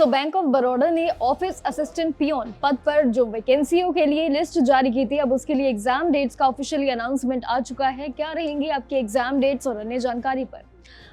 Bank of Baroda ने office assistant peon पद पर जो वैकेंसियों के लिए लिस्ट जारी की थी, अब उसके लिए एग्जाम डेट्स का ऑफिशियली अनाउंसमेंट आ चुका है। क्या रहेंगी आपकी एग्जाम डेट्स और अन्य जानकारी पर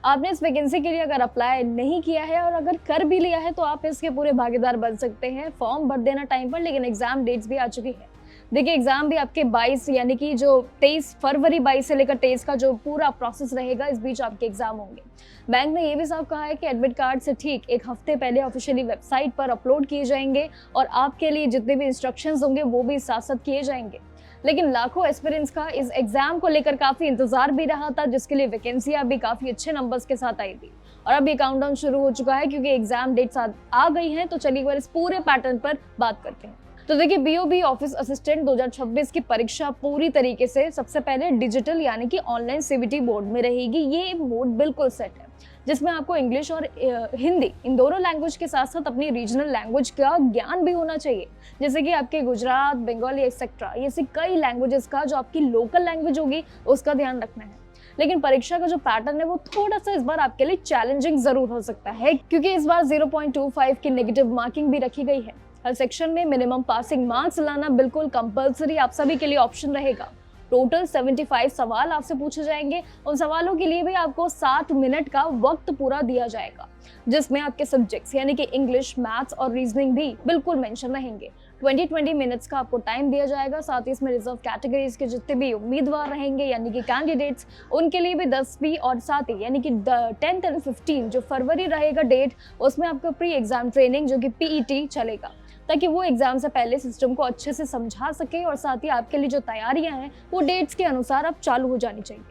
आपने इस वैकेंसी के लिए अगर अप्लाई नहीं किया है और अगर कर भी लिया है तो आप इसके पूरे भागीदार बन सकते हैं। फॉर्म भर देना टाइम पर, लेकिन एग्जाम डेट्स भी आ चुकी है। देखिए, एग्जाम भी आपके 22 यानी कि जो 23 फरवरी 22 से लेकर 23 का जो पूरा प्रोसेस रहेगा, इस बीच आपके एग्जाम होंगे। बैंक ने ये भी साफ कहा है कि एडमिट कार्ड से ठीक एक हफ्ते पहले ऑफिशियली वेबसाइट पर अपलोड किए जाएंगे और आपके लिए जितने भी इंस्ट्रक्शंस होंगे वो भी साथ साथ किए जाएंगे। लेकिन लाखों एस्पिरेंट्स का इस एग्जाम को लेकर काफी इंतजार भी रहा था, जिसके लिए वैकेंसियां भी काफी अच्छे नंबर्स के साथ आई थी। और अब ये काउंटडाउन शुरू हो चुका है क्योंकि एग्जाम डेट्स आ गई हैं। तो चलिए एक बार इस पूरे पैटर्न पर बात करते हैं। तो देखिए, बीओबी ऑफिस असिस्टेंट 2026 की परीक्षा पूरी तरीके से सबसे पहले डिजिटल यानी कि ऑनलाइन सीबीटी बोर्ड में रहेगी। ये बोर्ड बिल्कुल सेट है, जिसमें आपको इंग्लिश और हिंदी इन दोनों लैंग्वेज के साथ साथ अपनी रीजनल लैंग्वेज का ज्ञान भी होना चाहिए, जैसे कि आपके गुजरात, बंगाली एक्सेट्रा, ये ऐसी कई लैंग्वेजेस का जो आपकी लोकल लैंग्वेज होगी उसका ध्यान रखना है। लेकिन परीक्षा का जो पैटर्न है वो थोड़ा सा इस बार आपके लिए चैलेंजिंग जरूर हो सकता है, क्योंकि इस बार 0.25 की नेगेटिव मार्किंग भी रखी गई है। हर सेक्शन में मिनिमम पासिंग मार्क्स लाना बिल्कुल कंपलसरी आप सभी के लिए ऑप्शन रहेगा। टोटल 75 सवाल आपसे पूछे जाएंगे। उन सवालों के लिए भी आपको 60 मिनट का वक्त पूरा दिया जाएगा, जिसमें आपके सब्जेक्ट्स यानी कि इंग्लिश, मैथ्स और रीजनिंग भी बिल्कुल मेंशन रहेंगे। 20 मिनट्स का आपको टाइम दिया जाएगा। साथ ही इसमें रिजर्व कैटेगरीज के जितने भी उम्मीदवार रहेंगे यानी कि कैंडिडेट्स, उनके लिए भी 10वीं और साथ ही यानी कि 10th और 15 जो फरवरी रहेगा डेट, उसमें आपको प्री एग्जाम ट्रेनिंग जो कि पीईटी चलेगा, ताकि वो एग्जाम से पहले सिस्टम को अच्छे से समझा सके और साथ ही आपके लिए जो तैयारियां हैं वो डेट्स के अनुसार अब चालू हो जानी चाहिए।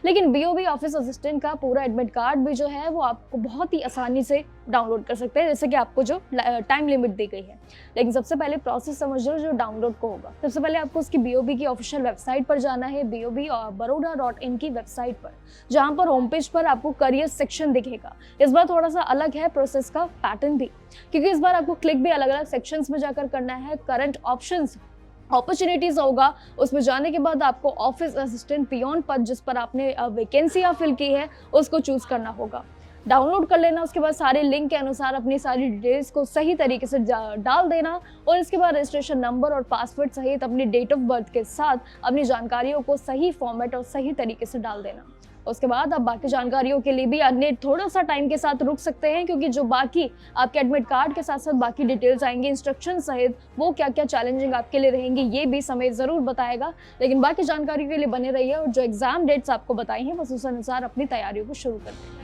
लेकिन बीओबी ऑफिस असिस्टेंट का पूरा एडमिट कार्ड भी जो है वो आपको बहुत ही आसानी से डाउनलोड कर सकते हैं, जैसे कि आपको जो टाइम लिमिट दी गई है। लेकिन सबसे पहले प्रोसेस समझ लो जो डाउनलोड को होगा। सबसे पहले आपको उसकी बीओबी की ऑफिशियल वेबसाइट पर जाना है, bob.baroda.in की वेबसाइट पर, जहां पर होम पेज पर आपको करियर सेक्शन दिखेगा। इस बार थोड़ा सा अलग है प्रोसेस का पैटर्न भी, क्योंकि इस बार आपको क्लिक भी अलग अलग सेक्शंस में जाकर करना है। करंट ऑप्शंस अपॉर्चुनिटीज होगा, उसमें जाने के बाद आपको ऑफिस असिस्टेंट पियोन पद जिस पर आपने वैकेंसियां फिल की है उसको चूज करना होगा। डाउनलोड कर लेना, उसके बाद सारे लिंक के अनुसार अपनी सारी डिटेल्स को सही तरीके से डाल देना और इसके बाद रजिस्ट्रेशन नंबर और पासवर्ड सहित अपनी डेट ऑफ बर्थ के साथ अपनी जानकारियों को सही फॉर्मेट और सही तरीके से डाल देना। उसके बाद आप बाकी जानकारियों के लिए भी अन्य थोड़ा सा टाइम के साथ रुक सकते हैं, क्योंकि जो बाकी आपके एडमिट कार्ड के साथ साथ बाकी डिटेल्स आएंगे इंस्ट्रक्शन सहित, वो क्या क्या चैलेंजिंग आपके लिए रहेंगे ये भी समय जरूर बताएगा। लेकिन बाकी जानकारी के लिए बने रहिए और जो एग्जाम डेट्स आपको बताई हैं बस उस अनुसार अपनी तैयारियों को शुरू करें।